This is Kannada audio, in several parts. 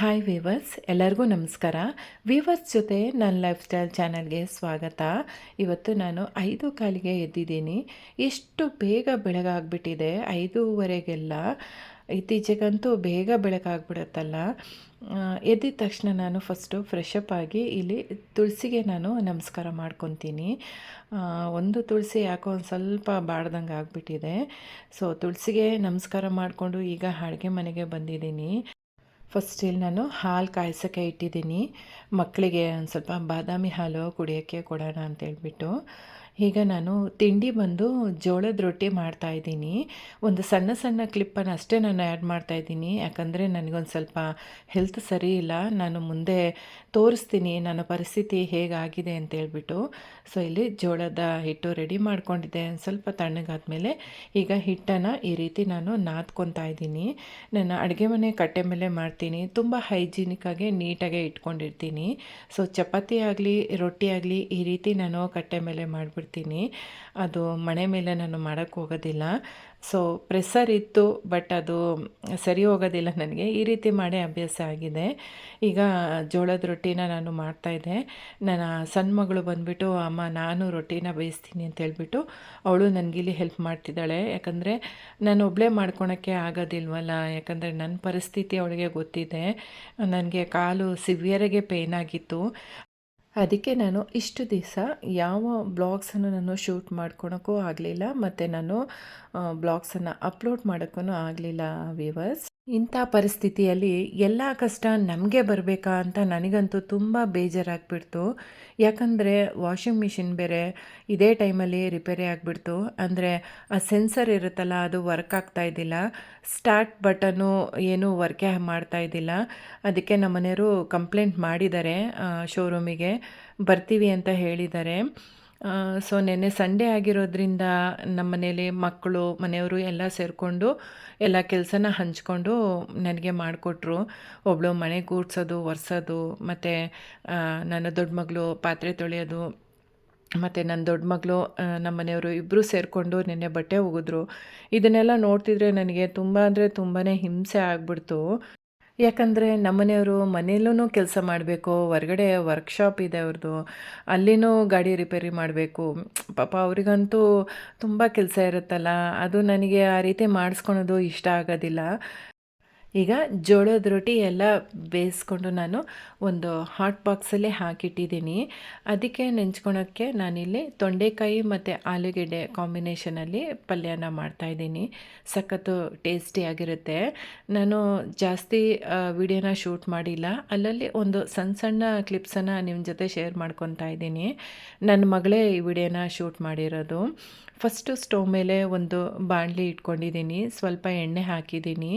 ಹಾಯ್ ವೀವರ್ಸ್, ಎಲ್ಲರಿಗೂ ನಮಸ್ಕಾರ. ವೀವರ್ಸ್ ಜೊತೆ ನನ್ನ ಲೈಫ್ ಸ್ಟೈಲ್ ಚಾನಲ್ಗೆ ಸ್ವಾಗತ. ಇವತ್ತು ನಾನು 5:15ಗೆ ಎದ್ದಿದ್ದೀನಿ. ಎಷ್ಟು ಬೇಗ ಬೆಳಗಾಗ್ಬಿಟ್ಟಿದೆ, 5:15ಗೆಲ್ಲ. ಇತ್ತೀಚೆಗಂತೂ ಬೇಗ ಬೆಳಗಾಗ್ಬಿಡುತ್ತಲ್ಲ. ಎದ್ದಿದ ತಕ್ಷಣ ನಾನು ಫಸ್ಟು ಫ್ರೆಶ್ ಅಪ್ ಆಗಿ ಇಲ್ಲಿ ತುಳಸಿಗೆ ನಾನು ನಮಸ್ಕಾರ ಮಾಡ್ಕೊತೀನಿ. ಒಂದು ತುಳಸಿ ಯಾಕೋ ಒಂದು ಸ್ವಲ್ಪ ಬಾಡ್ದಂಗೆ ಆಗಿಬಿಟ್ಟಿದೆ. ಸೊ ತುಳಸಿಗೆ ನಮಸ್ಕಾರ ಮಾಡಿಕೊಂಡು ಈಗ ಅಡುಗೆ ಮನೆಗೆ ಬಂದಿದ್ದೀನಿ. ಫಸ್ಟ್ ಇಲ್ಲಿ ನಾನು ಹಾಲು ಕಾಯ್ಸೋಕ್ಕೆ ಇಟ್ಟಿದ್ದೀನಿ. ಮಕ್ಕಳಿಗೆ ಒಂದು ಸ್ವಲ್ಪ ಬಾದಾಮಿ ಹಾಲು ಕುಡಿಯೋಕ್ಕೆ ಕೊಡೋಣ ಅಂತೇಳ್ಬಿಟ್ಟು. ಈಗ ನಾನು ತಿಂಡಿ ಬಂದು ಜೋಳದ ರೊಟ್ಟಿ ಮಾಡ್ತಾಯಿದ್ದೀನಿ. ಒಂದು ಸಣ್ಣ ಸಣ್ಣ ಕ್ಲಿಪ್ಪನ್ನು ಅಷ್ಟೇ ನಾನು ಆ್ಯಡ್ ಮಾಡ್ತಾಯಿದ್ದೀನಿ, ಯಾಕಂದರೆ ನನಗೊಂದು ಸ್ವಲ್ಪ ಹೆಲ್ತ್ ಸರಿ ಇಲ್ಲ. ನಾನು ಮುಂದೆ ತೋರಿಸ್ತೀನಿ ನನ್ನ ಪರಿಸ್ಥಿತಿ ಹೇಗಾಗಿದೆ ಅಂತೇಳ್ಬಿಟ್ಟು. ಸೊ ಇಲ್ಲಿ ಜೋಳದ ಹಿಟ್ಟು ರೆಡಿ ಮಾಡ್ಕೊಂಡಿದ್ದೆ. ಸ್ವಲ್ಪ ತಣ್ಣಗಾದ್ಮೇಲೆ ಈಗ ಹಿಟ್ಟನ್ನು ಈ ರೀತಿ ನಾನು ನಾದ್ಕೊತಾ ಇದ್ದೀನಿ. ನಾನು ಅಡುಗೆ ಮನೆ ಕಟ್ಟೆ ಮೇಲೆ ಮಾಡ್ತೀನಿ. ತುಂಬ ಹೈಜೀನಿಕ್ಕಾಗಿ ನೀಟಾಗೆ ಇಟ್ಕೊಂಡಿರ್ತೀನಿ. ಸೊ ಚಪಾತಿ ಆಗಲಿ ರೊಟ್ಟಿ ಆಗಲಿ ಈ ರೀತಿ ನಾನು ಕಟ್ಟೆ ಮೇಲೆ ಮಾಡಿಬಿಡ್ತೀನಿ. ಅದು ಮಣೆ ಮೇಲೆ ನಾನು ಮಾಡೋಕ್ಕೆ ಹೋಗೋದಿಲ್ಲ. ಸೊ ಪ್ರೆಸ್ಸರ್ ಇತ್ತು, ಬಟ್ ಅದು ಸರಿ ಹೋಗೋದಿಲ್ಲ ನನಗೆ. ಈ ರೀತಿ ಮಾಡೇ ಅಭ್ಯಾಸ ಆಗಿದೆ. ಈಗ ಜೋಳದ ರೊಟ್ಟಿನ ನಾನು ಮಾಡ್ತಾಯಿದ್ದೆ. ನನ್ನ ಸಣ್ಣ ಮಗಳು ಬಂದುಬಿಟ್ಟು, ಅಮ್ಮ ನಾನು ರೊಟ್ಟಿನ ಬೇಯಿಸ್ತೀನಿ ಅಂತೇಳ್ಬಿಟ್ಟು ಅವಳು ನನಗಿಲ್ಲಿ ಹೆಲ್ಪ್ ಮಾಡ್ತಿದ್ದಾಳೆ. ಯಾಕಂದರೆ ನಾನು ಒಬ್ಬಳೇ ಮಾಡ್ಕೊಳಕ್ಕೆ ಆಗೋದಿಲ್ವಲ್ಲ, ಯಾಕಂದರೆ ನನ್ನ ಪರಿಸ್ಥಿತಿ ಅವಳಿಗೆ ಗೊತ್ತಿದೆ. ನನಗೆ ಕಾಲು ಸಿವಿಯರಾಗೆ ಪೇಯ್ನ್ ಆಗಿತ್ತು. ಅದಕ್ಕೆ ನಾನು ಇಷ್ಟು ದಿವಸ ಯಾವ ಬ್ಲಾಗ್ಸನ್ನು ನಾನು ಶೂಟ್ ಮಾಡ್ಕೊಳಕ್ಕೂ ಆಗಲಿಲ್ಲ, ಮತ್ತು ನಾನು ಬ್ಲಾಗ್ಸನ್ನು ಅಪ್ಲೋಡ್ ಮಾಡೋಕ್ಕೂ ಆಗಲಿಲ್ಲ ವೀವರ್ಸ್. ಇಂಥ ಪರಿಸ್ಥಿತಿಯಲ್ಲಿ ಎಲ್ಲ ಕಷ್ಟ ನಮಗೆ ಬರಬೇಕಾ ಅಂತ ನನಗಂತೂ ತುಂಬ ಬೇಜಾರಾಗ್ಬಿಡ್ತು. ಯಾಕಂದರೆ ವಾಷಿಂಗ್ ಮಿಷಿನ್ ಬೇರೆ ಇದೇ ಟೈಮಲ್ಲಿ ರಿಪೇರಿ ಆಗಿಬಿಡ್ತು. ಅಂದರೆ ಆ ಸೆನ್ಸರ್ ಇರುತ್ತಲ್ಲ, ಅದು ವರ್ಕ್ ಆಗ್ತಾಯಿದ್ದಿಲ್ಲ. ಸ್ಟಾರ್ಟ್ ಬಟನ್ನು ಏನೂ ವರ್ಕೇ ಮಾಡ್ತಾಯಿದ್ದಿಲ್ಲ. ಅದಕ್ಕೆ ನಮ್ಮ ಮನೆಯವರು ಕಂಪ್ಲೇಂಟ್ ಮಾಡಿದ್ದಾರೆ, ಶೋರೂಮಿಗೆ ಬರ್ತೀವಿ ಅಂತ ಹೇಳಿದ್ದಾರೆ. ಸೊ ನೆನ್ನೆ ಸಂಡೇ ಆಗಿರೋದ್ರಿಂದ ನಮ್ಮ ಮನೇಲಿ ಮಕ್ಕಳು ಮನೆಯವರು ಎಲ್ಲ ಸೇರಿಕೊಂಡು ಎಲ್ಲ ಕೆಲಸನ ಹಂಚ್ಕೊಂಡು ನನಗೆ ಮಾಡಿಕೊಟ್ರು. ಒಬ್ಬಳು ಮನೆ ಗೂಡ್ಸೋದು ಒರೆಸೋದು, ಮತ್ತು ನನ್ನ ದೊಡ್ಡ ಮಗಳು ಪಾತ್ರೆ ತೊಳೆಯೋದು, ಮತ್ತು ನನ್ನ ದೊಡ್ಡ ಮಗಳು ನಮ್ಮ ಮನೆಯವರು ಇಬ್ಬರು ಸೇರಿಕೊಂಡು ನೆನ್ನೆ ಬಟ್ಟೆ ಒಗೆದ್ರು. ಇದನ್ನೆಲ್ಲ ನೋಡ್ತಿದ್ರೆ ನನಗೆ ತುಂಬ ಅಂದರೆ ತುಂಬಾ ಹಿಂಸೆ ಆಗ್ಬಿಡ್ತು. ಯಾಕಂದರೆ ನಮ್ಮನೆಯವರು ಮನೆಯಲ್ಲೂ ಕೆಲಸ ಮಾಡಬೇಕು, ಹೊರಗಡೆ ವರ್ಕ್ಶಾಪ್ ಇದೆ ಅವ್ರದ್ದು, ಅಲ್ಲಿನೂ ಗಾಡಿ ರಿಪೇರಿ ಮಾಡಬೇಕು. ಪಾಪ ಅವರಿಗಂತೂ ತುಂಬ ಕೆಲಸ ಇರುತ್ತಲ್ಲ, ಅದು ನನಗೆ ಆ ರೀತಿ ಮಾಡಿಸ್ಕೊಳೋದು ಇಷ್ಟ ಆಗೋದಿಲ್ಲ. ಈಗ ಜೋಳದ ರೊಟ್ಟಿ ಎಲ್ಲ ಬೇಯಿಸ್ಕೊಂಡು ನಾನು ಒಂದು ಹಾಟ್ ಬಾಕ್ಸಲ್ಲಿ ಹಾಕಿಟ್ಟಿದ್ದೀನಿ. ಅದಕ್ಕೆ ನೆಂಚ್ಕೊಳಕ್ಕೆ ನಾನಿಲ್ಲಿ ತೊಂಡೆಕಾಯಿ ಮತ್ತು ಆಲೂಗೆಡ್ಡೆ ಕಾಂಬಿನೇಷನಲ್ಲಿ ಪಲ್ಯನ ಮಾಡ್ತಾಯಿದ್ದೀನಿ. ಸಖತ್ತು ಟೇಸ್ಟಿಯಾಗಿರುತ್ತೆ. ನಾನು ಜಾಸ್ತಿ ವಿಡಿಯೋನ ಶೂಟ್ ಮಾಡಿಲ್ಲ, ಅಲ್ಲಲ್ಲಿ ಒಂದು ಸಣ್ಣ ಸಣ್ಣ ಕ್ಲಿಪ್ಸನ್ನು ನಿಮ್ಮ ಜೊತೆ ಶೇರ್ ಮಾಡ್ಕೊತಾ ಇದ್ದೀನಿ. ನನ್ನ ಮಗಳೇ ಈ ವಿಡಿಯೋನ ಶೂಟ್ ಮಾಡಿರೋದು. ಫಸ್ಟು ಸ್ಟವ್ ಮೇಲೆ ಒಂದು ಬಾಣಲಿ ಇಟ್ಕೊಂಡಿದ್ದೀನಿ, ಸ್ವಲ್ಪ ಎಣ್ಣೆ ಹಾಕಿದ್ದೀನಿ,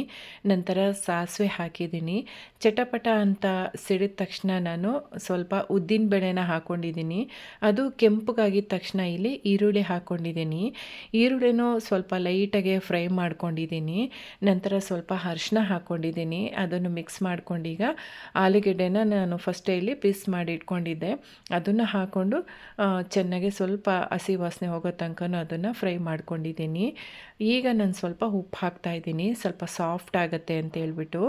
ನಂತರ ಸಾಸಿವೆ ಹಾಕಿದ್ದೀನಿ. ಚಟಪಟ ಅಂತ ಸಿಡಿದ ತಕ್ಷಣ ನಾನು ಸ್ವಲ್ಪ ಉದ್ದಿನ ಬೇಳೆನ ಹಾಕ್ಕೊಂಡಿದ್ದೀನಿ. ಅದು ಕೆಂಪಗಾಗಿದ್ದ ತಕ್ಷಣ ಇಲ್ಲಿ ಈರುಳ್ಳಿ ಹಾಕ್ಕೊಂಡಿದ್ದೀನಿ. ಈರುಳ್ಳಿನೂ ಸ್ವಲ್ಪ ಲೈಟಾಗೆ ಫ್ರೈ ಮಾಡ್ಕೊಂಡಿದ್ದೀನಿ. ನಂತರ ಸ್ವಲ್ಪ ಅರಿಶಿನ ಹಾಕ್ಕೊಂಡಿದ್ದೀನಿ. ಅದನ್ನು ಮಿಕ್ಸ್ ಮಾಡ್ಕೊಂಡೀಗ ಆಲೂಗೆಡ್ಡೆನ ನಾನು ಫಸ್ಟೇ ಇಲ್ಲಿ ಪೀಸ್ ಮಾಡಿ ಇಟ್ಕೊಂಡಿದ್ದೆ, ಅದನ್ನು ಹಾಕ್ಕೊಂಡು ಚೆನ್ನಾಗಿ ಸ್ವಲ್ಪ ಹಸಿ ವಾಸನೆ ಹೋಗೋ ತನಕ ಅದನ್ನು ಫ್ರೈ ಮಾಡ್ಕೊಂಡಿದ್ದೀನಿ. ಈಗ ನಾನು ಸ್ವಲ್ಪ ಉಪ್ಪು ಹಾಕ್ತಾಯಿದ್ದೀನಿ, ಸ್ವಲ್ಪ ಸಾಫ್ಟ್ ಆಗುತ್ತೆ ಅಂತ ಹೇಳ್ಬಿಟ್ಟು.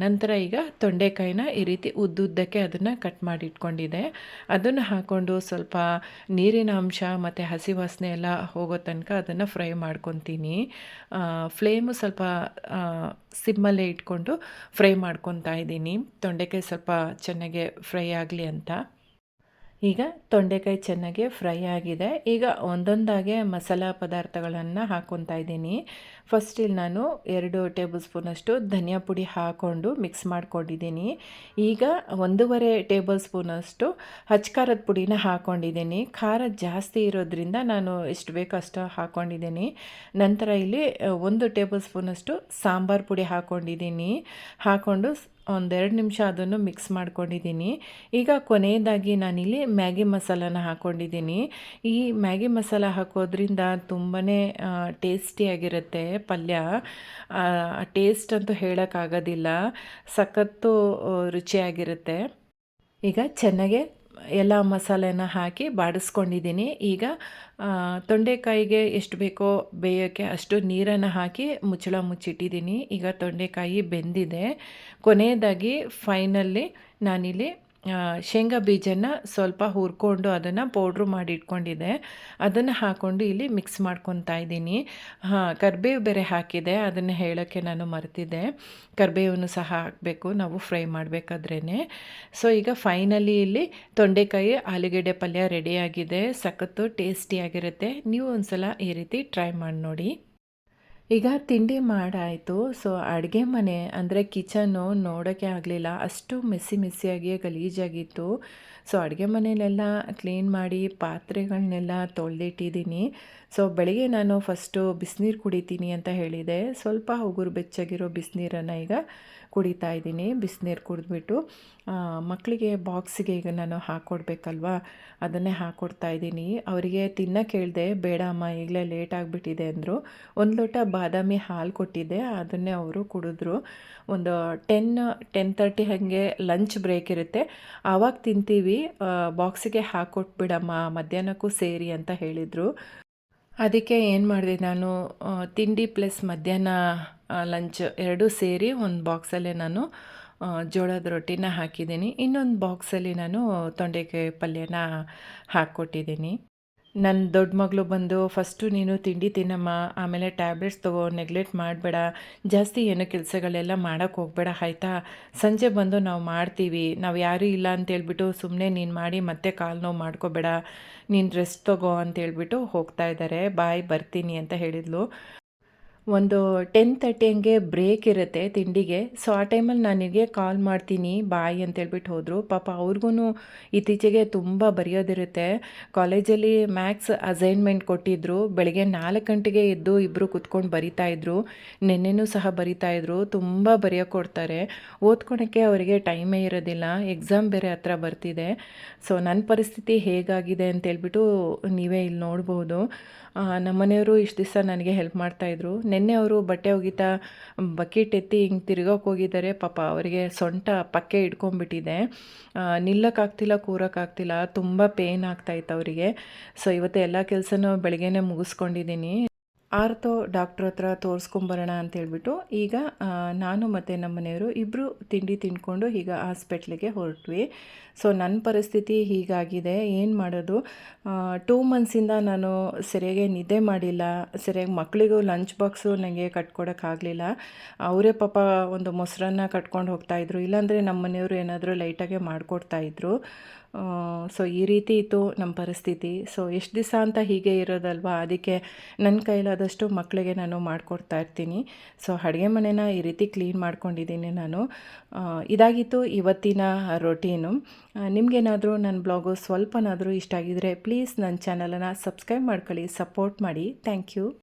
ನಂತರ ಈಗ ತೊಂಡೆಕಾಯಿನ ಈ ರೀತಿ ಉದ್ದುದ್ದಕ್ಕೆ ಅದನ್ನು ಕಟ್ ಮಾಡಿ ಇಟ್ಕೊಂಡಿದ್ದೆ, ಅದನ್ನು ಹಾಕ್ಕೊಂಡು ಸ್ವಲ್ಪ ನೀರಿನ ಅಂಶ ಮತ್ತು ಹಸಿ ವಾಸನೆ ಎಲ್ಲ ಹೋಗೋ ತನಕ ಅದನ್ನು ಫ್ರೈ ಮಾಡ್ಕೊತೀನಿ. ಫ್ಲೇಮು ಸ್ವಲ್ಪ ಸಿಮ್ಮಲ್ಲೇ ಇಟ್ಕೊಂಡು ಫ್ರೈ ಮಾಡ್ಕೊತಾ ಇದ್ದೀನಿ, ತೊಂಡೆಕಾಯಿ ಸ್ವಲ್ಪ ಚೆನ್ನಾಗೆ ಫ್ರೈ ಆಗಲಿ ಅಂತ. ಈಗ ತೊಂಡೆಕಾಯಿ ಚೆನ್ನಾಗಿ ಫ್ರೈ ಆಗಿದೆ. ಈಗ ಒಂದೊಂದಾಗೆ ಮಸಾಲ ಪದಾರ್ಥಗಳನ್ನು ಹಾಕ್ಕೊತಾ ಇದ್ದೀನಿ. ಫಸ್ಟ್ ಇಲ್ಲಿ ನಾನು 2 ಟೇಬಲ್ ಸ್ಪೂನಷ್ಟು ಧನಿಯಾ ಪುಡಿ ಹಾಕ್ಕೊಂಡು ಮಿಕ್ಸ್ ಮಾಡ್ಕೊಂಡಿದ್ದೀನಿ. ಈಗ 1.5 ಟೇಬಲ್ ಸ್ಪೂನಷ್ಟು ಖಾರದ ಪುಡಿನ ಹಾಕ್ಕೊಂಡಿದ್ದೀನಿ. ಖಾರ ಜಾಸ್ತಿ ಇರೋದ್ರಿಂದ ನಾನು ಎಷ್ಟು ಬೇಕೋ ಅಷ್ಟು ಹಾಕ್ಕೊಂಡಿದ್ದೀನಿ. ನಂತರ ಇಲ್ಲಿ 1 ಟೇಬಲ್ ಸ್ಪೂನಷ್ಟು ಸಾಂಬಾರು ಪುಡಿ ಹಾಕ್ಕೊಂಡಿದ್ದೀನಿ. ಹಾಕ್ಕೊಂಡು 1-2 ನಿಮಿಷ ಅದನ್ನು ಮಿಕ್ಸ್ ಮಾಡ್ಕೊಂಡಿದ್ದೀನಿ. ಈಗ ಕೊನೆಯದಾಗಿ ನಾನಿಲ್ಲಿ ಮ್ಯಾಗಿ ಮಸಾಲಾನ ಹಾಕ್ಕೊಂಡಿದ್ದೀನಿ. ಈ ಮ್ಯಾಗಿ ಮಸಾಲ ಹಾಕೋದ್ರಿಂದ ತುಂಬಾ ಟೇಸ್ಟಿಯಾಗಿರುತ್ತೆ ಪಲ್ಯ. ಟೇಸ್ಟ್ ಅಂತೂ ಹೇಳೋಕ್ಕಾಗೋದಿಲ್ಲ, ಸಖತ್ತು ರುಚಿಯಾಗಿರುತ್ತೆ. ಈಗ ಚೆನ್ನಾಗೆ ಎಲ್ಲ ಮಸಾಲೆನ ಹಾಕಿ ಬಾಡಿಸ್ಕೊಂಡಿದ್ದೀನಿ. ಈಗ ತೊಂಡೆಕಾಯಿಗೆ ಎಷ್ಟು ಬೇಕೋ ಬೇಯೋಕ್ಕೆ ಅಷ್ಟು ನೀರನ್ನು ಹಾಕಿ ಮುಚ್ಚಳ ಮುಚ್ಚಿಟ್ಟಿದ್ದೀನಿ. ಈಗ ತೊಂಡೆಕಾಯಿ ಬೆಂದಿದೆ. ಕೊನೆಯದಾಗಿ ಫೈನಲಿ ನಾನಿಲ್ಲಿ ಶೇಂಗಾ ಬೀಜನ ಸ್ವಲ್ಪ ಹುರ್ಕೊಂಡು ಅದನ್ನು ಪೌಡ್ರು ಮಾಡಿ ಇಟ್ಕೊಂಡಿದ್ದೆ. ಅದನ್ನು ಹಾಕ್ಕೊಂಡು ಇಲ್ಲಿ ಮಿಕ್ಸ್ ಮಾಡ್ಕೊತಾ ಇದ್ದೀನಿ. ಕರಿಬೇವು ಬೇರೆ ಹಾಕಿದೆ, ಅದನ್ನು ಹೇಳೋಕ್ಕೆ ನಾನು ಮರೆತಿದ್ದೆ. ಕರಿಬೇವನ್ನು ಸಹ ಹಾಕಬೇಕು ನಾವು ಫ್ರೈ ಮಾಡಬೇಕಾದ್ರೇ. ಸೊ ಈಗ ಫೈನಲಿ ಇಲ್ಲಿ ತೊಂಡೆಕಾಯಿ ಆಲೂಗೆಡ್ಡೆ ಪಲ್ಯ ರೆಡಿಯಾಗಿದೆ. ಸಖತ್ತು ಟೇಸ್ಟಿಯಾಗಿರುತ್ತೆ. ನೀವು ಒಂದ್ಸಲ ಈ ರೀತಿ ಟ್ರೈ ಮಾಡಿ ನೋಡಿ. ಈಗ ತಿಂಡಿ ಮಾಡಾಯಿತು. ಸೊ ಅಡುಗೆ ಮನೆ ಅಂದರೆ ಕಿಚನ್ನು ನೋಡೋಕ್ಕೆ ಆಗಲಿಲ್ಲ, ಅಷ್ಟು ಮೆಸ್ಸಿಯಾಗಿ ಗಲೀಜಾಗಿತ್ತು. ಸೊ ಅಡುಗೆ ಮನೆಯಲ್ಲೆಲ್ಲ ಕ್ಲೀನ್ ಮಾಡಿ ಪಾತ್ರೆಗಳನ್ನೆಲ್ಲ ತೊಳೆದಿಟ್ಟಿದ್ದೀನಿ. ಸೊ ಬೆಳಗ್ಗೆ ನಾನು ಫಸ್ಟು ಬಿಸಿನೀರು ಕುಡಿತೀನಿ ಅಂತ ಹೇಳಿದೆ. ಸ್ವಲ್ಪ ಉಗುರು ಬೆಚ್ಚಗಿರೋ ಬಿಸಿನೀರನ್ನು ಈಗ ಕುಡಿತಾ ಇದ್ದೀನಿ. ಬಿಸಿನೀರು ಕುಡಿದ್ಬಿಟ್ಟು ಮಕ್ಕಳಿಗೆ ಬಾಕ್ಸಿಗೆ ಈಗ ನಾನು ಹಾಕ್ಕೊಡ್ಬೇಕಲ್ವ, ಅದನ್ನೇ ಹಾಕ್ಕೊಡ್ತಾ ಇದ್ದೀನಿ. ಅವರಿಗೆ ತಿನ್ನೋಕೆ ಹೇಳಿದೆ, ಬೇಡ ಅಮ್ಮ ಈಗಲೇ ಲೇಟ್ ಆಗಿಬಿಟ್ಟಿದೆ ಅಂದರು. ಒಂದು ಲೋಟ ಬಾದಾಮಿ ಹಾಲು ಕೊಟ್ಟಿದ್ದೆ, ಅದನ್ನೇ ಅವರು ಕುಡಿದ್ರು. ಒಂದು 10:30 ಹಾಗೆ ಲಂಚ್ ಬ್ರೇಕ್ ಇರುತ್ತೆ, ಆವಾಗ ತಿಂತೀವಿ, ಬಾಕ್ಸಿಗೆ ಹಾಕ್ಕೊಟ್ಬಿಡಮ್ಮ ಮಧ್ಯಾಹ್ನಕ್ಕೂ ಸೇರಿ ಅಂತ ಹೇಳಿದರು. ಅದಕ್ಕೆ ಏನು ಮಾಡಿದೆ ನಾನು, ತಿಂಡಿ ಪ್ಲಸ್ ಮಧ್ಯಾಹ್ನ ಲಂಚ್ ಎರಡೂ ಸೇರಿ ಒಂದು ಬಾಕ್ಸಲ್ಲೇ ನಾನು ಜೋಳದ ರೊಟ್ಟಿನ ಹಾಕಿದ್ದೀನಿ. ಇನ್ನೊಂದು ಬಾಕ್ಸಲ್ಲಿ ನಾನು ತೊಂಡೆಕಾಯಿ ಪಲ್ಯನ ಹಾಕ್ಕೊಟ್ಟಿದ್ದೀನಿ. ನನ್ನ ದೊಡ್ಡ ಮಗಳು ಬಂದು, ಫಸ್ಟು ನೀನು ತಿಂಡಿ ತಿನ್ನಮ್ಮ, ಆಮೇಲೆ ಟ್ಯಾಬ್ಲೆಟ್ಸ್ ತೊಗೋ, ನೆಗ್ಲೆಕ್ಟ್ ಮಾಡಬೇಡ, ಜಾಸ್ತಿ ಏನೋ ಕೆಲಸಗಳೆಲ್ಲ ಮಾಡೋಕ್ಕೆ ಹೋಗಬೇಡ ಆಯಿತಾ, ಸಂಜೆ ಬಂದು ನಾವು ಮಾಡ್ತೀವಿ, ನಾವು ಯಾರೂ ಇಲ್ಲ ಅಂತೇಳ್ಬಿಟ್ಟು ಸುಮ್ಮನೆ ನೀನು ಮಾಡಿ ಮತ್ತೆ ಕಾಲು ನೋವು ಮಾಡ್ಕೋಬೇಡ, ನೀನು ರೆಸ್ಟ್ ತೊಗೋ ಅಂತೇಳ್ಬಿಟ್ಟು ಹೋಗ್ತಾ ಇದ್ದಾರೆ. ಬಾಯ್ ಬರ್ತೀನಿ ಅಂತ ಹೇಳಿದ್ಲು. ಒಂದು 10:30 ಹಂಗೆ ಬ್ರೇಕ್ ಇರುತ್ತೆ ತಿಂಡಿಗೆ. ಸೊ ಆ ಟೈಮಲ್ಲಿ ನನಗೆ ಕಾಲ್ ಮಾಡ್ತೀನಿ ಬಾಯ್ ಅಂತೇಳ್ಬಿಟ್ಟು ಹೋದರು. ಪಾಪ ಅವ್ರಿಗೂ ಇತ್ತೀಚೆಗೆ ತುಂಬ ಬರೆಯೋದಿರುತ್ತೆ. ಕಾಲೇಜಲ್ಲಿ ಮ್ಯಾಥ್ಸ್ ಅಸೈನ್ಮೆಂಟ್ ಕೊಟ್ಟಿದ್ದರು. ಬೆಳಗ್ಗೆ 4 ಗಂಟೆಗೆ ಎದ್ದು ಇಬ್ಬರು ಕುತ್ಕೊಂಡು ಬರಿತಾಯಿದ್ರು. ನೆನ್ನೆನೂ ಸಹ ಬರಿತಾಯಿದ್ರು. ತುಂಬ ಬರೆಯೋಕ್ಕೆ ಕೊಡ್ತಾರೆ. ಓದ್ಕೊಳಕ್ಕೆ ಅವರಿಗೆ ಟೈಮೇ ಇರೋದಿಲ್ಲ. ಎಕ್ಸಾಮ್ ಬೇರೆ ಹತ್ರ ಬರ್ತಿದೆ. ಸೊ ನನ್ನ ಪರಿಸ್ಥಿತಿ ಹೇಗಾಗಿದೆ ಅಂತೇಳ್ಬಿಟ್ಟು ನೀವೇ ಇಲ್ಲಿ ನೋಡ್ಬೋದು. ನಮ್ಮ ಮನೆಯವರು ಇಷ್ಟು ದಿವಸ ನನಗೆ ಹೆಲ್ಪ್ ಮಾಡ್ತಾಯಿದ್ರು. ನಿನ್ನೆ ಅವರು ಬಟ್ಟೆ ಒಗಿತಾ ಬಕೆಟ್ ಎತ್ತಿ ಹಿಂಗೆ ತಿರ್ಗೋಕೆ ಹೋಗಿದ್ದಾರೆ. ಪಾಪ ಅವರಿಗೆ ಸೊಂಟ ಪಕ್ಕೆ ಹಿಡ್ಕೊಂಬಿಟ್ಟಿದೆ. ನಿಲ್ಲಕ್ಕಾಗ್ತಿಲ್ಲ, ಕೂರೋಕ್ಕಾಗ್ತಿಲ್ಲ, ತುಂಬ ಪೇಯ್ನ್ ಆಗ್ತಾಯಿತ್ತು ಅವರಿಗೆ. ಸೊ ಇವತ್ತು ಎಲ್ಲ ಕೆಲಸನೂ ಬೆಳಗ್ಗೆನೇ ಮುಗಿಸ್ಕೊಂಡಿದ್ದೀನಿ. ಆರ್ತೋ ಡಾಕ್ಟ್ರ್ ಹತ್ರ ತೋರಿಸ್ಕೊಂಬರೋಣ ಅಂತೇಳ್ಬಿಟ್ಟು ಈಗ ನಾನು ಮತ್ತು ನಮ್ಮ ಮನೆಯವರು ಇಬ್ಬರು ತಿಂಡಿ ತಿಂದ್ಕೊಂಡು ಈಗ ಹಾಸ್ಪಿಟ್ಲಿಗೆ ಹೊರಟ್ವಿ. ಸೊ ನನ್ನ ಪರಿಸ್ಥಿತಿ ಹೀಗಾಗಿದೆ, ಏನು ಮಾಡೋದು. 2 ಮಂತ್ಸಿಂದ ನಾನು ಸರಿಯಾಗಿ ನಿದ್ದೆ ಮಾಡಿಲ್ಲ, ಸರಿಯಾಗಿ ಮಕ್ಕಳಿಗೂ ಲಂಚ್ ಬಾಕ್ಸು ನನಗೆ ಕಟ್ಕೊಡೋಕ್ಕಾಗಲಿಲ್ಲ. ಅವರೇ ಪಾಪ ಒಂದು ಮೊಸರನ್ನ ಕಟ್ಕೊಂಡು ಹೋಗ್ತಾಯಿದ್ರು, ಇಲ್ಲಾಂದರೆ ನಮ್ಮ ಮನೆಯವರು ಏನಾದರೂ ಲೈಟಾಗೆ ಮಾಡಿಕೊಡ್ತಾಯಿದ್ರು. ಸೊ ಈ ರೀತಿ ಇತ್ತು ನಮ್ಮ ಪರಿಸ್ಥಿತಿ. ಸೊ ಎಷ್ಟು ದಿವಸ ಅಂತ ಹೀಗೆ ಇರೋದಲ್ವಾ, ಅದಕ್ಕೆ ನನ್ನ ಕೈಲಾದಷ್ಟು ಮಕ್ಕಳಿಗೆ ನಾನು ಮಾಡಿಕೊಡ್ತಾ ಇರ್ತೀನಿ. ಸೊ ಅಡುಗೆ ಮನೆನ ಈ ರೀತಿ ಕ್ಲೀನ್ ಮಾಡ್ಕೊಂಡಿದ್ದೀನಿ ನಾನು. ಇದಾಗಿತ್ತು ಇವತ್ತಿನ ರೊಟೀನು. ನಿಮಗೇನಾದರೂ ನನ್ನ ಬ್ಲಾಗು ಸ್ವಲ್ಪನಾದರೂ ಇಷ್ಟ ಆಗಿದರೆ ಪ್ಲೀಸ್ ನನ್ನ ಚಾನಲನ್ನು ಸಬ್ಸ್ಕ್ರೈಬ್ ಮಾಡ್ಕೊಳ್ಳಿ, ಸಪೋರ್ಟ್ ಮಾಡಿ. Thank you.